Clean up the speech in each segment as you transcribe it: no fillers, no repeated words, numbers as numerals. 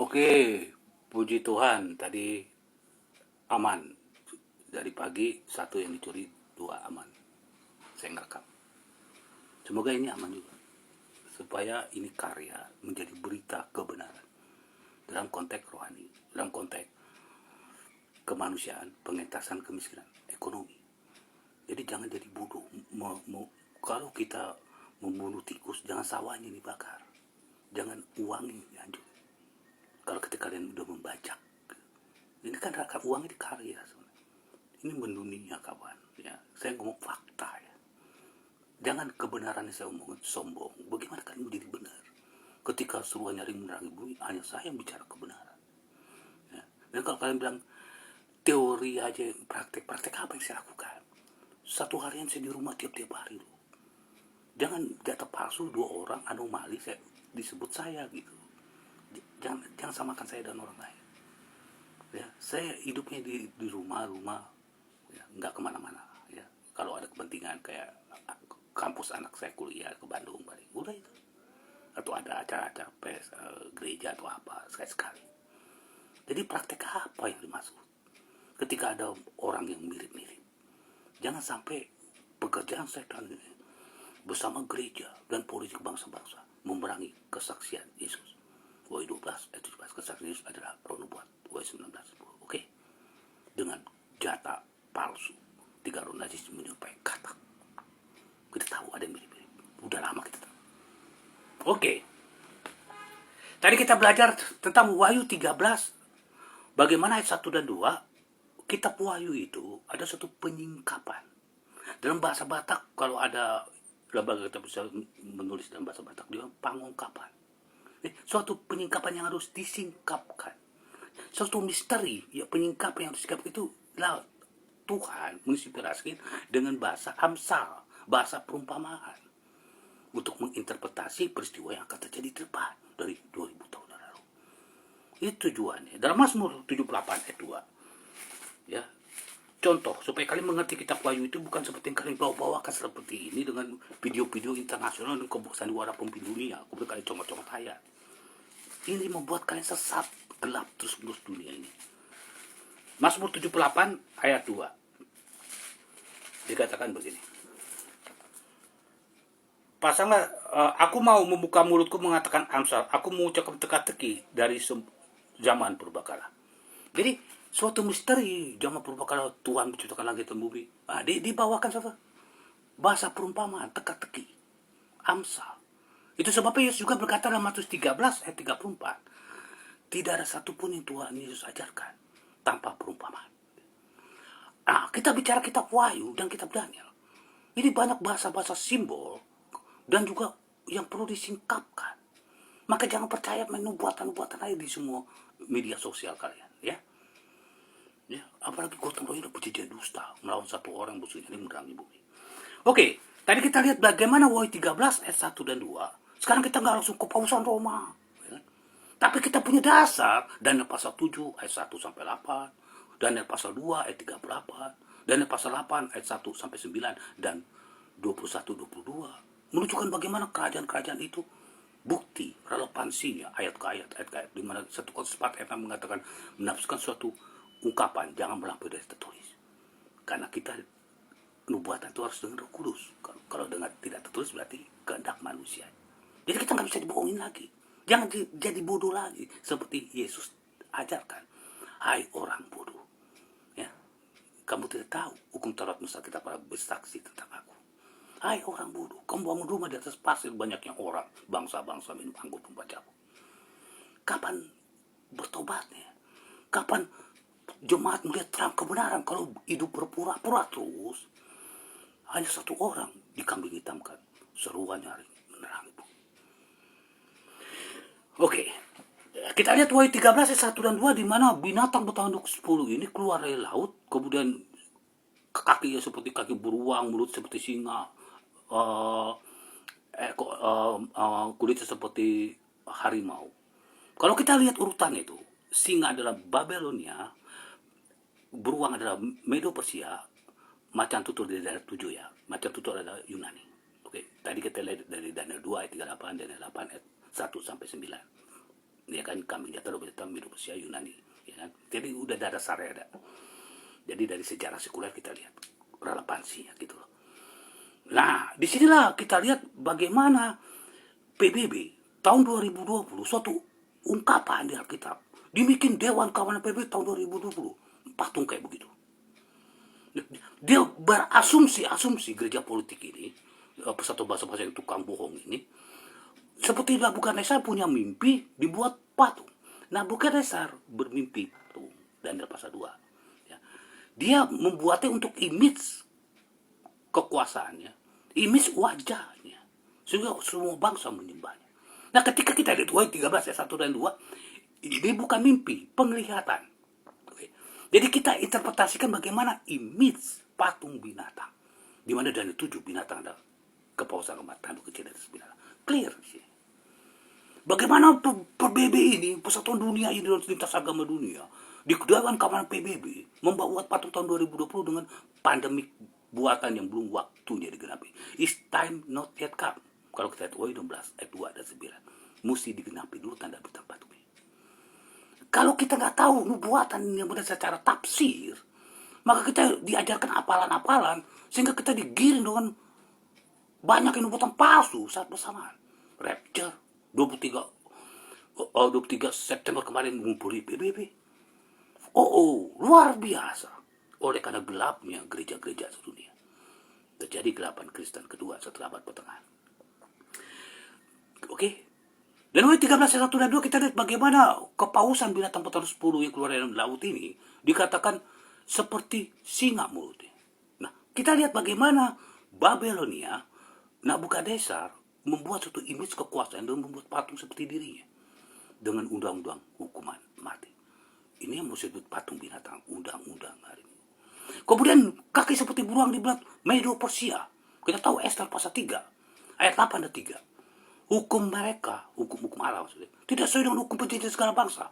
Oke, puji Tuhan tadi aman. Dari pagi satu yang dicuri, dua aman. Saya ngerekam. Semoga ini aman juga. Supaya ini karya menjadi berita kebenaran. Dalam konteks rohani, dalam konteks kemanusiaan, pengentasan kemiskinan, ekonomi. Jadi jangan jadi bodoh. Kalau kita membunuh tikus, jangan sawahnya dibakar. Jangan uangnya dihancur. Kalau ketika kalian udah membajak, ini kan uangnya di karya sebenarnya. Ini mendunia kawan ya. Saya ngomong fakta ya. Jangan kebenaran yang saya omongin sombong. Bagaimana kalian menjadi benar ketika seruan nyari menerangi bumi, hanya saya yang bicara kebenaran ya. Dan kalau kalian bilang teori aja, praktek apa yang saya lakukan? Satu harian saya di rumah tiap-tiap hari loh. Jangan data palsu, 2 orang anomali saya disebut saya gitu. Jangan samakan saya dan orang lain ya. Saya hidupnya di rumah ya, nggak kemana-mana ya. Kalau ada kepentingan kayak kampus anak saya kuliah ke Bandung balik, udah itu. Atau ada acara-acara gereja atau apa sekali-sekali. Jadi praktek apa yang dimaksud ketika ada orang yang mirip-mirip? Jangan sampai pekerjaan setan ini bersama gereja dan politik bangsa-bangsa memerangi kesaksian Yesus. Wahyu 12 ayat 17, kesaksian Yesus adalah roh nubuat. Wahyu 19 10. Oke. Dengan data palsu, 3 roh najis menyerupai kata. Kita tahu ada yang mirip-mirip. Udah lama kita tahu. Oke. Tadi kita belajar tentang Wahyu 13. Bagaimana ayat 1 dan 2, kitab Wahyu itu ada satu penyingkapan. Dalam bahasa Batak, kalau ada lembaga kita bisa menulis dalam bahasa Batak, dia pangungkapan. Suatu penyingkapan yang harus disingkapkan. Suatu misteri, ya penyingkapan yang harus disingkapkan itu lah Tuhan menginspirasi dengan bahasa Amsal, bahasa perumpamaan untuk menginterpretasi peristiwa yang akan terjadi di depan dari 2000 tahun lalu. Itu tujuannya. Dalam Mazmur 78 ayat 2. Ya. Contoh, supaya kalian mengerti kitab Wahyu itu bukan seperti yang kalian bawa-bawakan seperti ini dengan video-video internasional dan sandiwara pemimpin dunia. Kemudian kalian comot-comot ayat. Ini membuat kalian sesat, gelap terus-menerus dunia ini. Mazmur 78 ayat 2. Dikatakan begini. Pasalnya, aku mau membuka mulutku mengatakan Amsal. Aku mengucapkan teka-teki dari zaman purbakala. Jadi, suatu misteri zaman purbakala Tuhan menciptakan langit dan bumi. Nah, dibawakan bahasa perumpamaan, teka-teki, Amsal. Itu sebabnya Yesus juga berkata dalam Matius 13 ayat 34. Tidak ada satupun yang Tuhan Yesus ajarkan tanpa perumpamaan. Nah, kita bicara kitab Wahyu dan kitab Daniel. Ini banyak bahasa-bahasa simbol dan juga yang perlu disingkapkan. Maka jangan percaya nubuatan-nubuatan aja di semua media sosial kalian ya. Ya, apalagi gotong royong udah perjanjian dusta melawan satu orang musuhnya ini menerangi bumi. Oke, tadi kita lihat bagaimana Wahyu 13 ayat 1 dan 2. Sekarang kita nggak langsung ke Pausan Roma. Ya. Tapi kita punya dasar. Daniel pasal 7 ayat 1 sampai 8. Daniel pasal 2 ayat 38. Daniel pasal 8 ayat 1 sampai 9. Dan 21-22. Menunjukkan bagaimana kerajaan-kerajaan itu bukti relevansinya ayat ke ayat. Di mana 1:4 ayat mengatakan menafsirkan suatu ungkapan jangan melampaui dari tertulis. Karena kita nubuatan itu harus dengan Roh Kudus. Kalau dengan tidak tertulis berarti kehendak manusia. Jadi kita nggak bisa dibohongin lagi. Jangan jadi bodoh lagi seperti Yesus ajarkan. Hai orang bodoh, ya, kamu tidak tahu hukum Taurat Musa kita para bersaksi tentang aku. Hai orang bodoh, kamu bangun rumah di atas pasir, banyaknya orang, bangsa-bangsa minum anggur tumpah campur. Kapan bertobatnya? Kapan jemaat melihat terang kebenaran? Kalau hidup berpura-pura terus, hanya satu orang dikambing hitamkan, seruan nyari menerangi bumi. Oke, kita lihat Wahyu 13 ayat 1 dan 2 di mana binatang bertanduk 10 ini keluar dari laut, kemudian kakinya seperti kaki beruang, mulut seperti singa, kulitnya seperti harimau. Kalau kita lihat urutan itu, singa adalah Babelonia, beruang adalah Medo Persia, macan tutul dari daerah 7 ya, macan tutul adalah Yunani. Oke, tadi kita lihat dari Daniel 2 ayat 38, Daniel 8 ayat 1 sampai 9. ya kan, kambing jantan, domba jantan, minum usia Yunani, ya kan. Jadi udah ada dasarnya ada. Jadi dari sejarah sekuler kita lihat relevansinya gitu loh. Nah, disinilah kita lihat bagaimana PBB tahun 2020 suatu ungkapan di Alkitab. Dibikin Dewan Kawanan PBB tahun 2020. Patung kayak begitu. Dia berasumsi gereja politik ini, satu bahasa-bahasa yang tukang bohong ini, seperti Nabukadnezar punya mimpi dibuat patung. Nabukadnezar bermimpi patung, Daniel pasal 2. Ya. Dia membuatnya untuk image kekuasaannya, image wajahnya, sehingga semua bangsa menyembahnya. Nah, ketika kita lihat Wahyu 13 ayat 1 dan 2, ini bukan mimpi, penglihatan. Oke. Jadi kita interpretasikan bagaimana image patung binatang. Di mana dari 7 binatang ada kepausan umat, tanduk kecil dan binatang. Clear sih. Bagaimana PBB ini, Persatuan Dunia ini dan lintas agama dunia, di Dewan Keamanan PBB membuat patung tahun 2020 dengan pandemik buatan yang belum waktunya digenapi. It's time not yet come. Kalau kita lihat Wahyu 16 ayat 2 dan 9, mesti digenapi dulu tanda bintang patung ini. Kalau kita nggak tahu nubuatan yang benar secara tafsir, maka kita diajarkan apalan-apalan sehingga kita digiring dengan banyak nubuatan palsu saat bersamaan. Rapture 23 September kemarin mengumpuli PBB. Luar biasa. Oleh karena gelapnya gereja-gereja sedunia, terjadi gelapan Kristen kedua setelah abad pertengahan. Oke. Dan Wahyu 13 ayat 1 dan 2 kita lihat bagaimana kepausan binatang peternak 10 yang keluar dari laut ini dikatakan seperti singa mulutnya. Nah, kita lihat bagaimana Babelonia, Nabukadnezar membuat suatu image kekuasaan dan membuat patung seperti dirinya dengan undang-undang hukuman mati. Ini yang disebut patung binatang, undang-undang hari ini. Kemudian kaki seperti beruang dibuat Medo Persia. Kita tahu Esther pasal 3 ayat 8 dan 3. Hukum mereka, hukum Allah maksudnya, tidak sesuai dengan hukum perjanjian segala bangsa.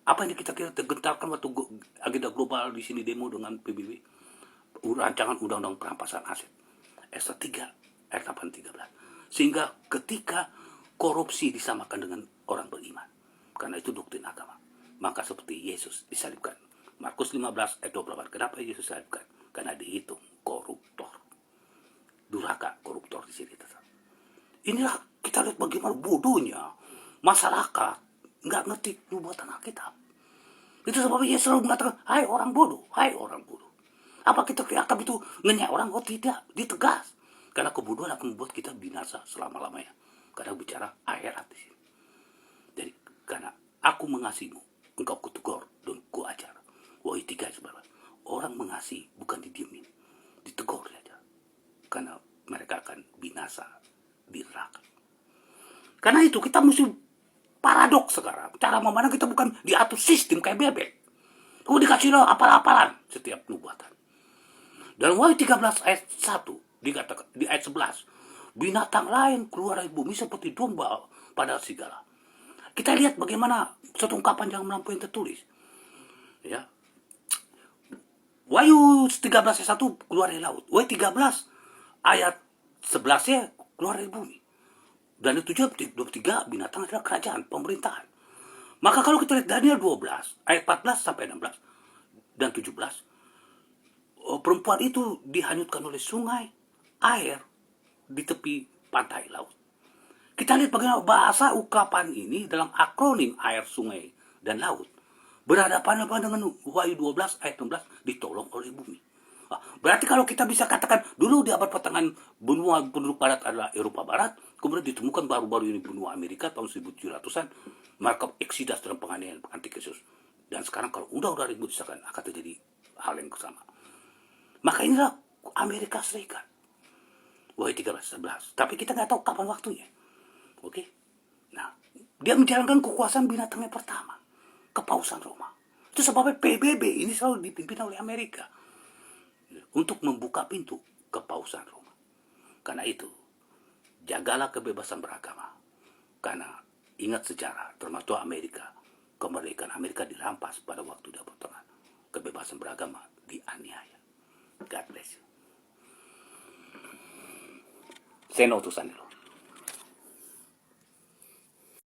Apa yang kita gentarkan waktu agenda global di sini demo dengan PBB, rancangan undang-undang perampasan aset. Esther 3 ayat 8 13. Sehingga ketika korupsi disamakan dengan orang beriman, karena itu doktrin agama, maka seperti Yesus disalibkan. Markus 15 ayat 28. Kenapa Yesus disalibkan? Karena dihitung koruptor, durhaka, koruptor di sini. Inilah kita lihat bagaimana bodohnya masyarakat nggak ngerti nubuatan Alkitab. Itu sebabnya Yesus selalu mengatakan, hai orang bodoh, hai orang bodoh. Apa kita Alkitab itu ngenyek orang? Oh tidak, ditegas. Karena kebodohan akan membuat kita binasa selama-lamanya. Karena bicara akhirat di sini. Jadi karena aku mengasihimu, engkau kutegur dan kuajar. Wahyu 3 sebenarnya. Orang mengasihi bukan didiemin, ditegur saja. Karena mereka akan binasa di neraka. Karena itu kita mesti paradoks sekarang. Cara memandang kita bukan diatur sistem kayak bebek. Dikasih lo apal-apalan setiap nubuatan. Dalam Wahyu 13 ayat 1 dikatakan di ayat 11, binatang lain keluar dari bumi seperti domba pada serigala. Kita lihat bagaimana satu ungkapan yang melampaui yang tertulis. Ya. Wahyu 13 ayat 1 keluar dari laut. Wahyu 13 ayat 11-nya keluar dari bumi. Dan itu juga 23 binatang adalah kerajaan, pemerintahan. Maka kalau kita lihat Daniel 12 ayat 14 sampai 16 dan 17, perempuan itu dihanyutkan oleh sungai air di tepi pantai laut. Kita lihat bagaimana bahasa ungkapan ini dalam akronim air, sungai, dan laut berhadapan dengan Wahyu 12 ayat 16 ditolong oleh bumi. Berarti kalau kita bisa katakan dulu di abad pertengahan benua penduduk barat adalah Eropa Barat, kemudian ditemukan baru-baru ini benua Amerika tahun 1700-an, maka eksidas dalam penganiayaan antikristus. Dan sekarang kalau undang-undang ribut disahkan akan terjadi hal yang sama. Maka inilah Amerika Serikat. Wahyu 13-11. Tapi kita nggak tahu kapan waktunya. Oke? Nah, dia menjalankan kekuasaan binatangnya pertama, kepausan Roma. Itu sebabnya PBB ini selalu dipimpin oleh Amerika untuk membuka pintu kepausan Roma. Karena itu, jagalah kebebasan beragama. Karena ingat sejarah, termasuk Amerika, kemerdekaan Amerika dirampas pada waktu di abad pertengahan. Kebebasan beragama dianiaya. God bless you. Saya utusan dulu.